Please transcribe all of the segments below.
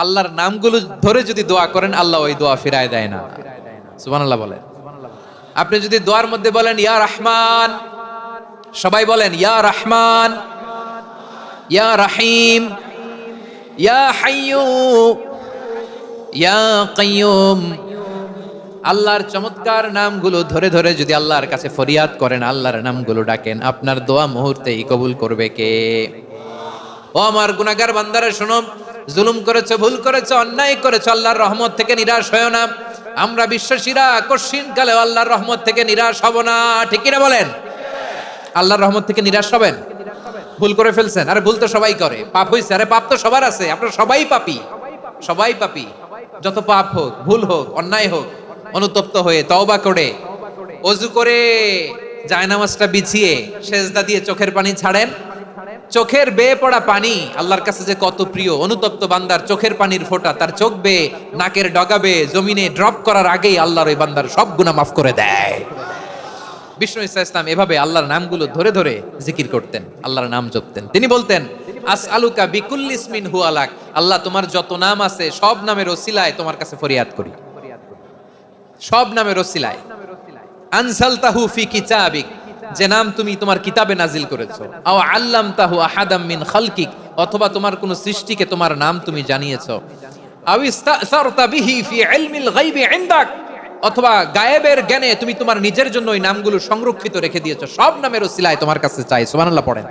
আল্লাহর নামগুলো ধরে যদি দোয়া করেন আল্লাহ ওই দোয়া ফিরায় দেয় না। সুবহানাল্লাহ বলেন। আপনি যদি দোয়ার মধ্যে বলেন ইয়া রহমান, সবাই বলেন ইয়া রহমান, ইয়া রহিম, ইয়া হাইয়্যু, ইয়া কাইয়্যুম, আল্লাহর চমৎকার নামগুলো ধরে ধরে যদি আল্লাহর কাছে ফরিয়াদ করেন, আল্লাহর নামগুলো ডাকেন, আপনার দোয়া মুহূর্তেই কবুল করবে কে? ও আমার গুনাহগার বান্দারা শোনো, জুলুম করেছো, ভুল করেছো, অন্যায় করেছো, আল্লাহর রহমত থেকে নিরাশ হয়ো না। আমরা বিশ্বাসীরা কঠিন কালে আল্লাহর রহমত থেকে নিরাশ হব না, ঠিক কিনা বলেন? আল্লাহর রহমত থেকে নিরাশ হবেন? ভুল করে ফেলছেন, আরে ভুল তো সবাই করে, পাপ হইছে, আরে পাপ তো সবার আছে, আপনারা সবাই পাপী, সবাই পাপী। যত পাপ হোক, ভুল হোক, অন্যায় হোক, অনুতপ্ত হয়ে তওবা করে ওযু করে জায়নামাজটা বিছিয়ে সেজদা দিয়ে চোখের পানি ছাড়েন। চোখের বেয়ে পড়া পানি আল্লাহর কাছে যে কত প্রিয়। অনুতপ্ত বান্দার চোখের পানির ফোঁটা তার চোখ বেয়ে, নাকের ডগা বেয়ে জমিনে ড্রপ করার আগেই আল্লাহর ওই বান্দার সব গুনাহ মাফ করে দেয়। বিষ্ণু ঈসা ইসলাম এভাবে আল্লাহর নামগুলো ধরে ধরে জিকির করতেন, আল্লাহর নাম জপতেন। তিনি বলতেন আসআলুকা বিকুল্লি ইসমিন হুয়া লাক, আল্লাহ তোমার যত নাম আছে সব নামের ওসিলায় তোমার কাছে ফরিয়াদ করি, সব নামের ওসিলায়। আনসালতাহু ফি কিতাবিক, যে নাম তুমি তোমার কিতাবে নাজিল করেছো। আও আল্লামতাহু আহাদাম মিন খালকিক, অথবা তোমার কোন সৃষ্টিকে তোমার নাম তুমি জানিয়েছো। আও ইস্তাসারতা বিহি ফি ইলমিল গায়বি ইনদাক, অথবা গায়েবের জ্ঞানে তুমি তোমার নিজের জন্য ওই নামগুলো সংরক্ষিত রেখে দিয়েছো। সব নামের ওসিলায় তোমার কাছে চাই। সুবহানাল্লাহ পড়েন।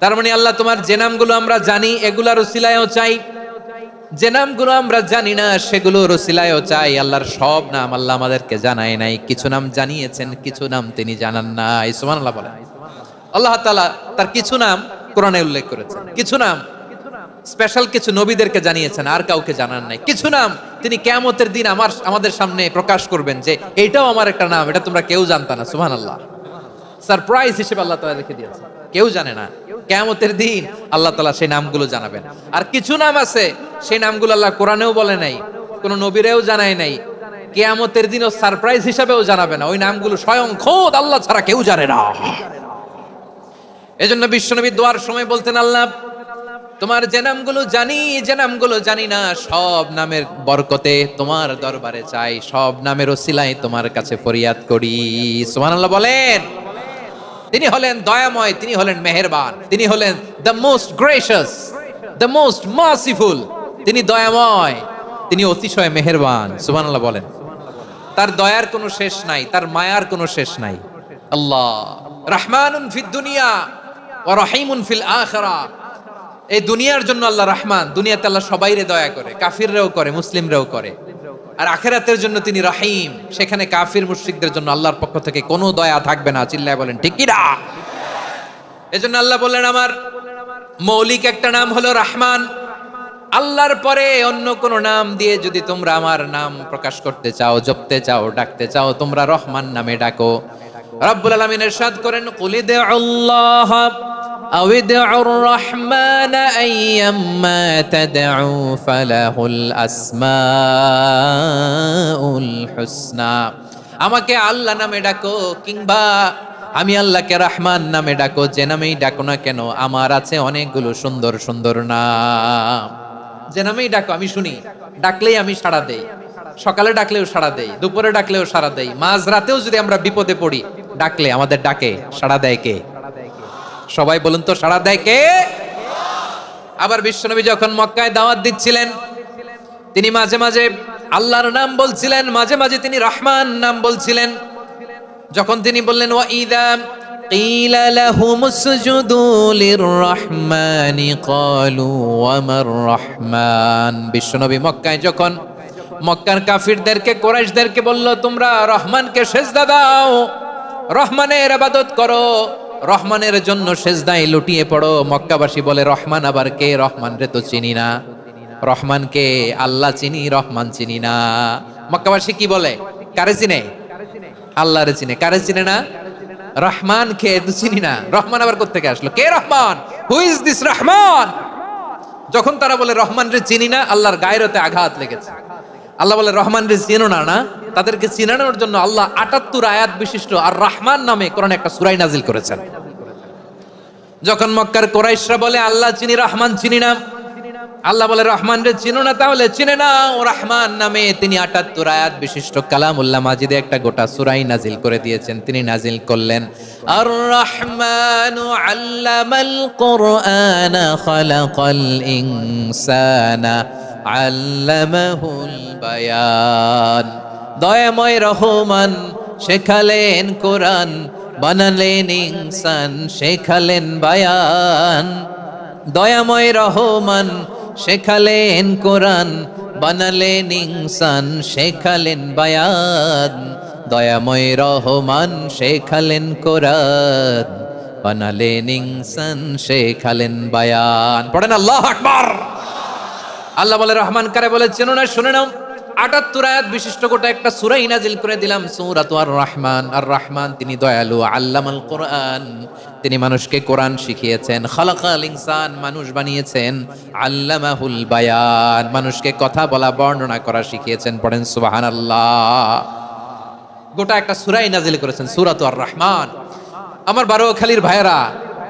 তার মানে আল্লাহ তোমার যে নামগুলো আমরা জানি এগুলার ওসিলায়ও চাই, যে নামগুলো আমরা জানি না সেগুলোর ওসিলায়ও চাই। আল্লাহর সব নাম আল্লাহ আমাদেরকে জানায় নাই, কিছু নাম জানিয়েছেন, কিছু নাম তিনি জানান নাই। সুবহানাল্লাহ বলেন। আল্লাহ তাআলা তার কিছু নাম কোরআনে উল্লেখ করেছেন, কিছু নাম স্পেশাল কিছু নবীদেরকে জানিয়েছেন, আর কাউকে জানান নাই। কিছু নাম তিনি কিয়ামতের দিন আমাদের সামনে প্রকাশ করবেন যে এটাও আমার একটা নাম, এটা তোমরা কেউ জানতা না। সুবহানাল্লাহ। সারপ্রাইজ হিসেবে আল্লাহ তাআলা রেখে দিয়েছেন, কেউ জানে না। কিয়ামতের দিন আল্লাহ তাআলা সেই নামগুলো জানাবেন। আর কিছু নাম আছে সেই নামগুলো আল্লাহ কোরআনেও বলে নাই, কোন নবীরেও জানায় নাই, কিয়ামতের দিনও সারপ্রাইজ হিসেবেও জানাবে না। ওই নামগুলো স্বয়ং খোদ আল্লাহ ছাড়া কেউ জানে না। এজন্য বিশ্বনবী দোয়ার সময় বলতেন, আল্লাহ তোমার যে নামগুলো জানি, যে নামগুলো জানি না, সব নামের বরকতে তোমার দরবারে চাই, সব নামের ওসিলায় তোমার কাছে ফরিয়াদ করি। সুবহানাল্লাহ বলেন। তিনি হলেন দয়াময়, তিনি হলেন মেহেরবান, তিনি হলেন the most gracious, the most merciful. তিনি দয়াময়, তিনি অতিশয় মেহেরবান। সুবহানাল্লাহ বলেন। তার দয়ার কোনো শেষ নাই, তার মায়ার কোনো শেষ নাই। আল্লাহ রহমানুন ফিদ দুনিয়া ওয়া রহিমুন ফিল আখিরাহ। এই দুনিয়ার জন্য আল্লাহ রহমান, দুনিয়াতে আল্লাহ সবাইরে দয়া করে, কাফিররাও করে, মুসলিমরাও করে। আর আখিরাতের জন্য তিনি রহিম, সেখানে কাফির মুশরিকদের জন্য আল্লাহর পক্ষ থেকে কোনো দয়া থাকবে না। চিল্লায় বলেন ঠিক কি না? এজন্য আল্লাহ বললেন আমার মৌলিক একটা নাম হলো রহমান। আল্লাহর পরে অন্য কোন নাম দিয়ে যদি তোমরা আমার নাম প্রকাশ করতে চাও, জপতে চাও, ডাকতে চাও, তোমরা রহমান নামে ডাকো। রব্বুল আলামিন ইরশাদ করেন কুলিদুল্লাহ আও ইদউর রহমান আইয়াম্মা তাদউ ফালাহুল আসমাউল হুসনা। আমাকে আল্লাহ নামে ডাকো কিংবা আমি আল্লাহকে রহমান নামে ডাকো, যে নামেই ডাকো না কেন আমার আছে অনেকগুলো সুন্দর সুন্দর নাম। যে নামেই ডাকো আমি শুনি, ডাকলেই আমি সাড়া দেই। সকালে ডাকলেও সাড়া দেই, দুপুরে ডাকলেও সাড়া দেই, মাঝ রাতেও যদি আমরা বিপদে পড়ি ডাকলে আমাদের ডাকে সাড়া দেয় কে? সবাই বলুন তো, সাড়া দেয় কে? আবার বিশ্বনবী যখন মক্কায় দাওয়াত দিচ্ছিলেন তিনি মাঝে মাঝে আল্লাহর নাম বলছিলেন, মাঝে মাঝে তিনি রহমান নাম বলছিলেন। যখন তিনি বললেন ওয়া ইযা কিলা লাহুমুসজুদু লিররহমানি ক্বালু ওয়া মার রহমান। বিশ্বনবী মক্কায় যখন মক্কার কাফিরদেরকে, কুরাইশদেরকে বলল তোমরা রহমানকে সিজদা দাও, রহমানের ইবাদত করো, রহমানের জন্য সিজদায় লুটিয়ে পড়ো। মক্কাবাসী বলে রহমান আবার কে? রহমান রে তো চিনি না। রহমান কে? আল্লাহ চিনি, রহমান চিনি না। মক্কাবাসী কি বলে? কারে চিনে? আল্লাহরে চিনে। কারে চিনে না? রহমান কে? তো চিনি না। রহমান আবার কোত্থেকে আসলো? কে Rahman? Who is this Rahman? যখন তারা বলে রহমান রে চিনি না, আল্লাহর গায়রতে আঘাত লেগেছে। আল্লাহ বলে রহমান রে চিনো না? না, তাদেরকে চিনানোর জন্য আল্লাহ ৭৮ আয়াত বিশিষ্ট আর রহমান নামে কোরআনে একটা সূরা নাজিল করেছেন। যখন মক্কার কুরাইশরা বলে আল্লাহ চিনি, রহমান চিনি না, আল্লাহ বলে রহমান রে চিনো না, তাহলে চিনে নাও। রহমান নামে তিনি ৭৮ আয়াত বিশিষ্ট কালামুল্লাহ মাজিদে একটা গোটা সূরাই নাজিল করে দিয়েছেন। তিনি নাজিল করলেন আর রহমানু আল্লামাল কুরআনা খালাকাল ইনসানা আল্লামাহুল বায়ান। দয়াময় রহমান শেখালেন কোরআন, বানালেন ইনসান, শেখালেন বায়ান। দয়াময় রহমান শেখালেন কোরআন, বানালেন ইনসান, শেখালেন বায়ান। দয়াময় রহমান শেখালেন কোরআন, বানালেন ইনসান, শেখালেন বায়ান। পড়েন আল্লাহু আকবার। আল্লাহ বলে রহমান কারে বলে চেনো না, শুনে নাও। ৭৮ আয়াত বিশিষ্ট গোটা একটা সূরাই নাজিল করে দিলাম, সূরাত আর রহমান। আর রহমান তিনি দয়ালু, আল্লামাল কোরআন, তিনি মানুষকে কোরআন শিখিয়েছেন। খালাকাল ইনসান, মানুষ বানিয়েছেন। আল্লামাহুল বায়ান, মানুষকে কথা বলা বর্ণনা করা শিখিয়েছেন। পড়েন সুবহানাল্লাহ। গোটা একটা সূরাই নাজিল করেছেন, সূরাত আর রহমান। আমার বারোখালীর ভাইরা,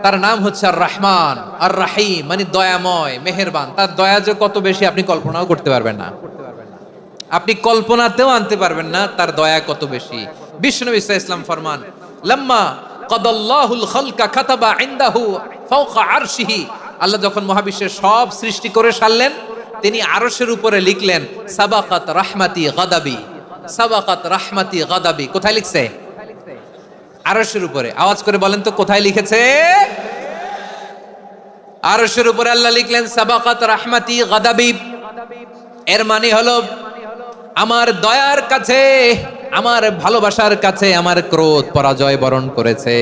তার নাম হচ্ছে আর রহমান আর রাহিম, মানে দয়াময়, মেহেরবান। তার দয়া যে কত বেশি আপনি কল্পনাও করতে পারবেন না, আপনি কল্পনাতেও আনতে পারবেন না তার দয়া কত বেশি। বিষ্ণু ইসলাম ফরমান, লাম্মা কাদাল্লাহুল খালকা কাতাবা ইনদাহু ফাওকা আরশিহি। আল্লাহ যখন মহাবিশ্বের সব সৃষ্টি করে সারলেন, তিনি আরশের উপরে লিখলেন সাবাকাত রাহমাতি গাদাবি, সাবাকাত রাহমাতি গাদাবি। কোথায় লিখছে? আরশের উপরে। আওয়াজ করে বলেন তো কোথায় লিখেছে? আরশের উপরে আল্লাহ লিখলেন সাবাকাত রাহমাতি গাদাবি। এর মানে হলো আমার দয়ার কাছে, আমার ভালোবাসার কাছে আমার ক্রোধ পরাজয় বরণ করেছে।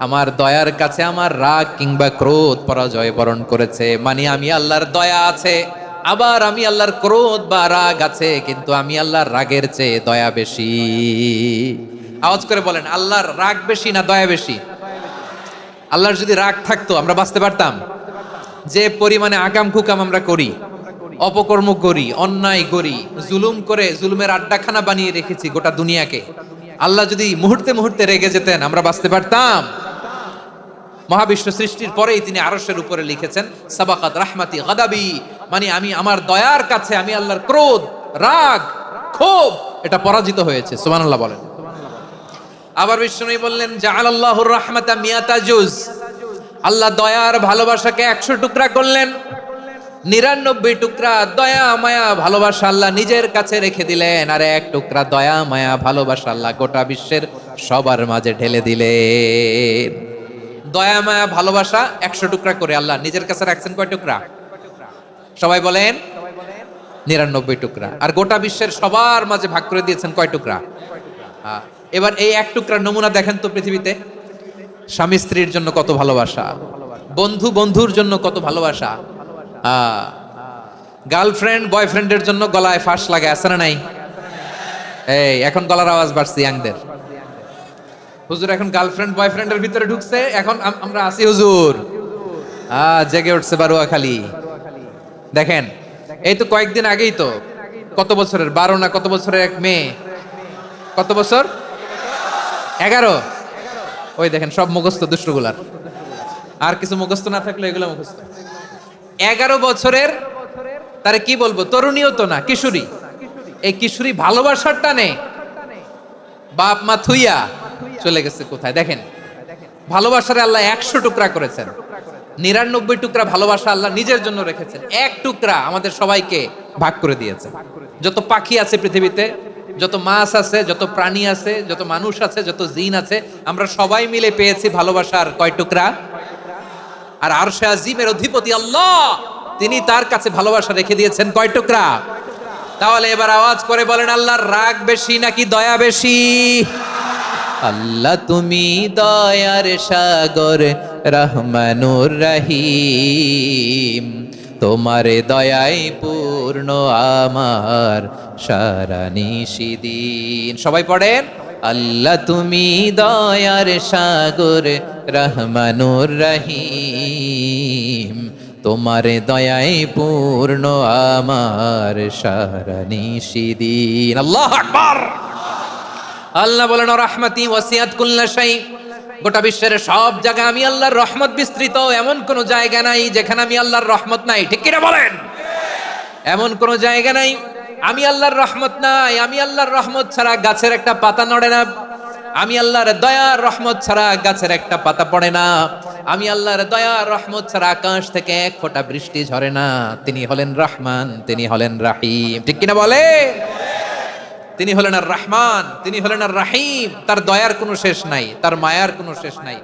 আমার দয়ার কাছে আমার রাগ কিংবা ক্রোধ পরাজয় বরণ করেছে। মানে আমি আল্লাহর দয়া আছে, আবার আমি আল্লাহর ক্রোধ বা রাগ আছে, কিন্তু আমি আল্লাহর রাগের চেয়ে দয়া বেশি। আওয়াজ করে বলেন, আল্লাহর রাগ বেশি না দয়া বেশি? আল্লাহর যদি রাগ থাকতো আমরা বাঁচতে পারতাম? যে পরিমাণে আকাম কুকাম আমরা করি, অপকর্ম করি, অন্যায় করি, জুলুম করে জুলুমের আড্ডাখানা বানিয়ে রেখেছি গোটা দুনিয়াকে, আল্লাহ যদি মুহূর্তে মুহূর্তে রেগে যেতেন আমরা বাঁচতে পারতাম? মহাবিশ্ব সৃষ্টির পরেই তিনি আরশের উপরে লিখেছেন সাবাকাত রাহমাতি গাদাবি, মানে আমি আমার দয়ার কাছে আমি আল্লাহর ক্রোধ, রাগ, ক্ষোভ এটা পরাজিত হয়েছে। সুবহানাল্লাহ বলেন। আবার বিষ্ণু বললেন জাআলাল্লাহুর রাহমাতা মিয়াতা জুজ, আল্লাহ দয়ার ভালোবাসাকে 100 টুকরা করলেন। 99 টুকরা দয়া মায়া ভালোবাসা আল্লাহ নিজের কাছে রেখে দিলেন, আর 1 টুকরা দয়া মায়া ভালোবাসা আল্লাহ গোটা বিশ্বের সবার মাঝে ঢেলে দিলেন। দয়া মায়া ভালোবাসা 100 টুকরা করে আল্লাহ নিজের কাছে রাখছেন কয় টুকরা? সবাই বলেন 99 টুকরা। আর গোটা বিশ্বের সবার মাঝে ভাগ করে দিয়েছেন কয় টুকরা? এবার এই 1 টুকরার নমুনা দেখেন তো পৃথিবীতে। স্বামী স্ত্রীর জন্য কত ভালোবাসা, বন্ধু বন্ধুর জন্য কত ভালোবাসা, গার্লফ্রেন্ড বয়ফ্রেন্ডের জন্য গলায় ফাঁস লাগে, আছে না নাই? এই এখন গলার আওয়াজ বাড়ছে ইয়াংদের। হুজুর এখন গার্লফ্রেন্ড বয়ফ্রেন্ডের ভিতরে ঢুকছে, এখন আমরা আছি হুজুর। জেগে উঠছে বারোয়াখালী। দেখেন এই তো কয়েকদিন আগেই তো, কত বছরের 12 না কত বছরের এক মেয়ে, কত বছর? 11। ওই দেখেন সব মুখস্থ দুষ্টগুলার, আর কিছু মুখস্থ না থাকলে এগুলো মুখস্থ। 11 বছরের, তারে কি বলবো, তরুণীও তো না, কিশোরী। এই কিশোরী ভালোবাসার টানে বাপ মা থুইয়া চলে গেছে কোথায়? দেখেন ভালোবাসারে আল্লাহ 100 টুকরা করেছেন, 99 টুকরা ভালোবাসা আল্লাহ নিজের জন্য রেখেছেন, 1 টুকরা আমাদের সবাইকে ভাগ করে দিয়েছে। যত পাখি আছে পৃথিবীতে, যত মাছ আছে, যত প্রাণী আছে, যত মানুষ আছে, যত জিন আছে, আমরা সবাই মিলে পেয়েছি ভালোবাসার কয় টুকরা? আর আরশে আজিমের অধিপতি আল্লাহ, তিনি তার কাছে ভালোবাসা রেখে দিয়েছেন কয় টুকরা? তাহলে এবার আওয়াজ করে বলেন, আল্লাহর রাগ বেশি নাকি দয়া বেশি? আল্লাহ তুমি দয়ার সাগর, রহমানুর রহিম, তোমার দয়ায় পূর্ণ আমার সারা নিশিদিন। সবাই পড়েন, আল্লাহ তুমি দয়ার সাগর, রহমানুর রহিম, তোমার দয়ায় পূর্ণ আমার সারা নিশিদিন। আল্লাহু আকবার। আল্লাহ বলেন রাহমাতি ওয়াসিআত কুল্লা শাই, গোটা বিশ্বের সব জায়গায় আমি আল্লাহর রহমত বিস্তৃত, এমন কোন জায়গা নাই যেখানে আমি আল্লাহর রহমত নাই, ঠিক কিনা বলেন? এমন কোন জায়গা নাই আমি আল্লাহর রহমত নাই। আমি আল্লাহর রহমত ছাড়া গাছের একটা পাতা নড়ে না, আমি আল্লাহর দয়ার রহমত ছাড়া গাছের একটা পাতা পড়ে না, আমি আল্লাহর দয়ার রহমত ছাড়া আকাশ থেকে এক ফোঁটা বৃষ্টি ঝরে না। তিনি হলেন রহমান, তিনি হলেন রাহিম, ঠিক কিনা বলে? তিনি হলেন আর রহমান, তিনি হলেন আর রাহিম। তার দয়ার কোনো শেষ নাই, তার মায়ার কোনো শেষ নাই।